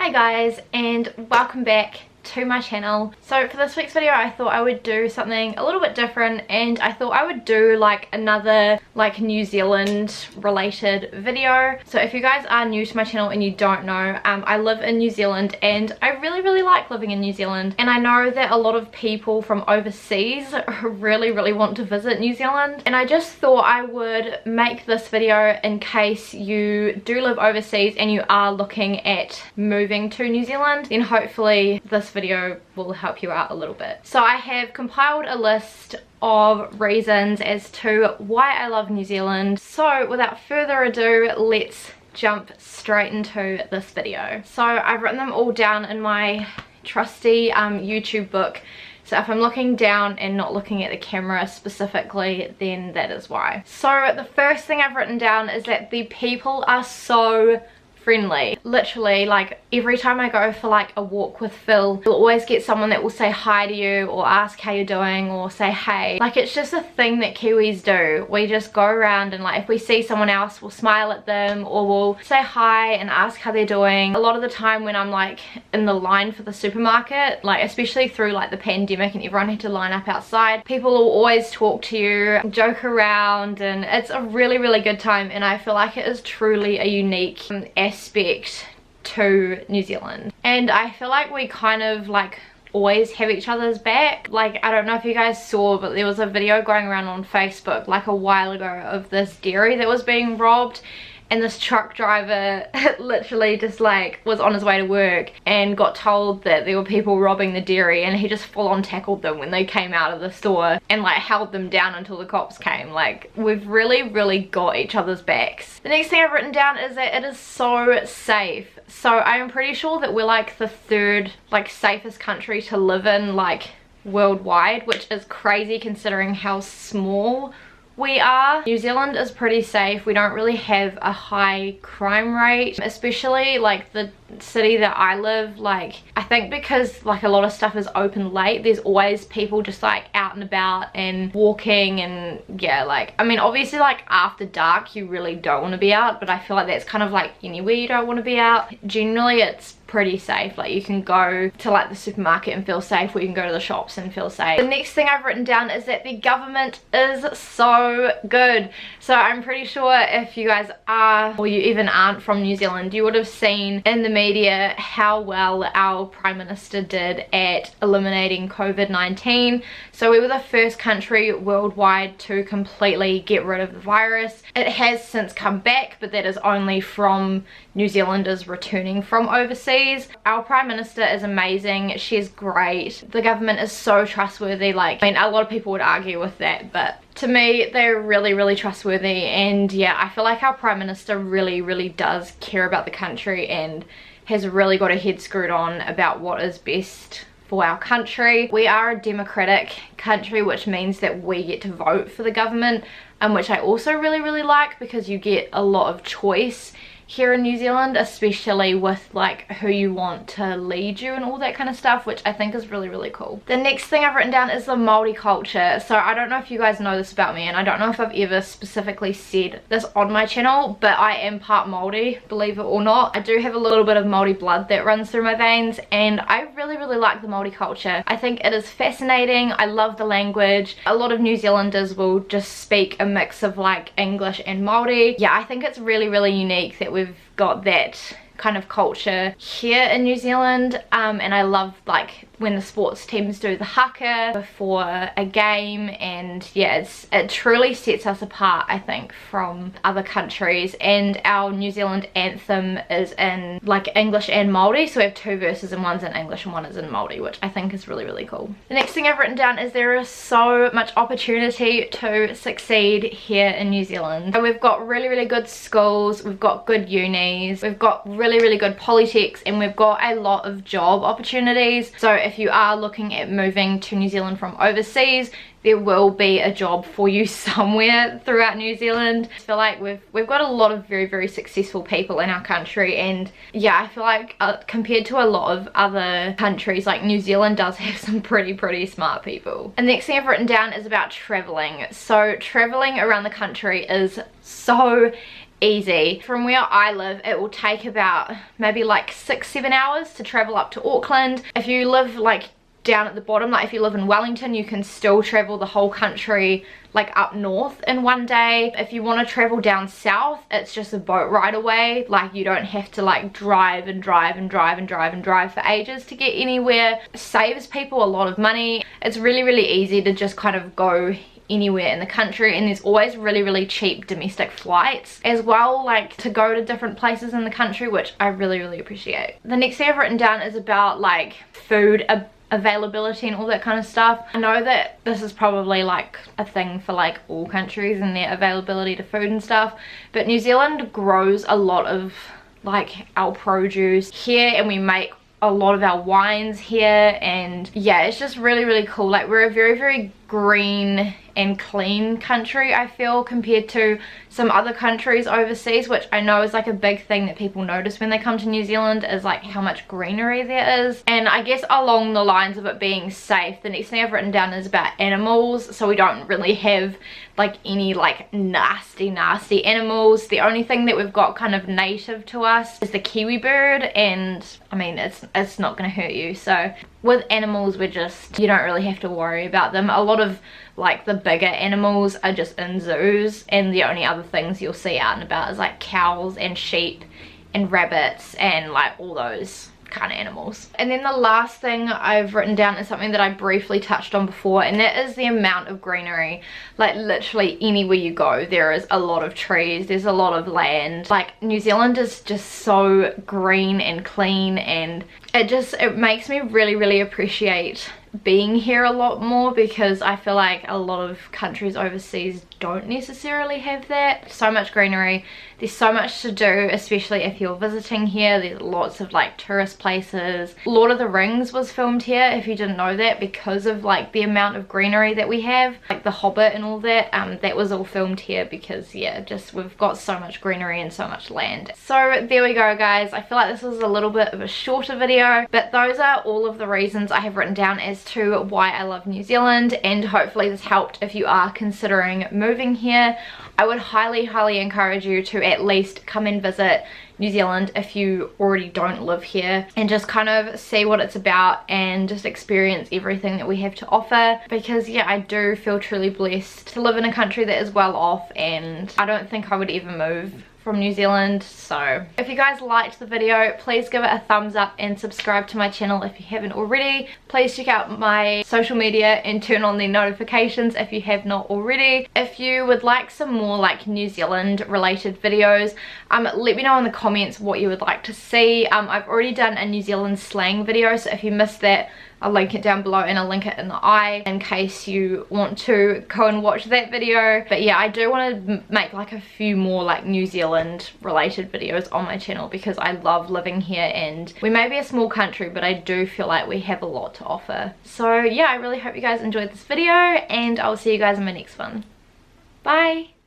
Hi guys, and welcome back to my channel. So for this week's video I thought I would do something a little bit different, and I thought I would do like another New Zealand related video. So if you guys are new to my channel and you don't know, I live in New Zealand and I really like living in New Zealand, and I know that a lot of people from overseas really want to visit New Zealand, and I just thought I would make this video in case you do live overseas and you are looking at moving to New Zealand. Then hopefully this video will help you out a little bit. So I have compiled a list of reasons as to why I love New Zealand. So without further ado, let's jump straight into this video. So I've written them all down in my trusty YouTube book. So if I'm looking down and not looking at the camera specifically, then that is why. So the first thing I've written down is that the people are so friendly. Literally, like every time I go for like a walk with Phil, you'll always get someone that will say hi to you or ask how you're doing or say hey. Like it's just a thing that Kiwis do. We just go around and like if we see someone else, we'll smile at them or we'll say hi and ask how they're doing. A lot of the time when I'm like in the line for the supermarket, like especially through like the pandemic and everyone had to line up outside, people will always talk to you, joke around, and it's a really good time, and I feel like it is truly a unique aspect to New Zealand. And I feel like we kind of like always have each other's back. Like I don't know if you guys saw, but there was a video going around on Facebook like a while ago of this dairy that was being robbed, and this truck driver literally just like was on his way to work and got told that there were people robbing the dairy, and he just full on tackled them when they came out of the store and like held them down until the cops came. Like we've really got each other's backs. The next thing I've written down is that it is so safe. So I am pretty sure that we're like the third like safest country to live in like worldwide, which is crazy considering how small we are. New Zealand is pretty safe. We don't really have a high crime rate, especially like the city that I live. Like I think because like a lot of stuff is open late, there's always people just like out and about and walking, and yeah, like I mean obviously like after dark you really don't want to be out, but I feel like that's kind of like anywhere you don't want to be out. Generally it's pretty safe. Like you can go to like the supermarket and feel safe, or you can go to the shops and feel safe. The next thing I've written down is that the government is so good. So I'm pretty sure if you guys are, or you even aren't from New Zealand, you would have seen in the media how well our Prime Minister did at eliminating COVID-19. So we were the first country worldwide to completely get rid of the virus. It has since come back, but that is only from New Zealanders returning from overseas. Our Prime Minister is amazing. She's great. The government is so trustworthy. Like I mean a lot of people would argue with that, but to me they're really trustworthy. And yeah, I feel like our Prime Minister really does care about the country and has really got her head screwed on about what is best for our country. We are a democratic country, which means that we get to vote for the government, and which I also really like, because you get a lot of choice here in New Zealand, especially with like who you want to lead you and all that kind of stuff, which I think is really cool. The next thing I've written down is the Maori culture. So I don't know if you guys know this about me, and I don't know if I've ever specifically said this on my channel, but I am part Maori, believe it or not. I do have a little bit of Maori blood that runs through my veins, and I really like the Maori culture. I think it is fascinating. I love the language. A lot of New Zealanders will just speak a mix of like English and Maori. Yeah, I think it's really unique that we've got that kind of culture here in New Zealand, and I love like when the sports teams do the haka before a game, and yeah, it truly sets us apart I think from other countries. And our New Zealand anthem is in like English and Maori, so we have two verses, and one's in English and one is in Maori, which I think is really cool. The next thing I've written down is there is so much opportunity to succeed here in New Zealand. So we've got really good schools, we've got good unis, we've got really good politics, and we've got a lot of job opportunities. So if you are looking at moving to New Zealand from overseas, there will be a job for you somewhere throughout New Zealand. I feel like we've got a lot of very successful people in our country, and yeah, I feel like compared to a lot of other countries, like New Zealand does have some pretty smart people. And the next thing I've written down is about traveling. So traveling around the country is so easy. From where I live, it will take about maybe like 6-7 hours to travel up to Auckland. If you live like down at the bottom, like if you live in Wellington, you can still travel the whole country like up north in one day. If you want to travel down south, it's just a boat ride away. Like you don't have to like drive and drive and drive and drive and drive for ages to get anywhere. It saves people a lot of money. It's really easy to just kind of go anywhere in the country, and there's always really cheap domestic flights as well, like to go to different places in the country, which I really appreciate. The next thing I've written down is about like food availability and all that kind of stuff. I know that this is probably like a thing for like all countries and their availability to food and stuff, but New Zealand grows a lot of like our produce here, and we make a lot of our wines here, and yeah, it's just really cool. Like we're a very green and clean country, I feel, compared to some other countries overseas, which I know is like a big thing that people notice when they come to New Zealand, is like how much greenery there is. And I guess along the lines of it being safe, the next thing I've written down is about animals. So we don't really have like any like nasty animals. The only thing that we've got kind of native to us is the kiwi bird, and I mean it's not gonna hurt you. So with animals, you don't really have to worry about them. A lot of like the bigger animals are just in zoos, and the only other things you'll see out and about is like cows and sheep and rabbits and like all those kind of animals. And then the last thing I've written down is something that I briefly touched on before, and that is the amount of greenery. Like literally anywhere you go, there is a lot of trees, there's a lot of land. Like New Zealand is just so green and clean, and it makes me really appreciate being here a lot more, because I feel like a lot of countries overseas don't necessarily have that. So much greenery, there's so much to do, especially if you're visiting here. There's lots of like tourist places. Lord of the Rings was filmed here, if you didn't know that, because of like the amount of greenery that we have, like the Hobbit and all that. That was all filmed here because yeah, just we've got so much greenery and so much land. So there we go guys, I feel like this was a little bit of a shorter video, but those are all of the reasons I have written down as to why I love New Zealand, and hopefully this helped if you are considering moving here. I would highly encourage you to at least come and visit New Zealand if you already don't live here, and just kind of see what it's about and just experience everything that we have to offer, because yeah, I do feel truly blessed to live in a country that is well off, and I don't think I would ever move from New Zealand. So if you guys liked the video, please give it a thumbs up and subscribe to my channel if you haven't already. Please check out my social media and turn on the notifications if you have not already. If you would like some more like New Zealand related videos, let me know in the comments what you would like to see. I've already done a New Zealand slang video, so if you missed that, I'll link it down below, and I'll link it in the eye in case you want to go and watch that video. But yeah, I do want to make like a few more like New Zealand related videos on my channel, because I love living here, and we may be a small country, but I do feel like we have a lot to offer. So yeah, I really hope you guys enjoyed this video, and I'll see you guys in my next one. Bye!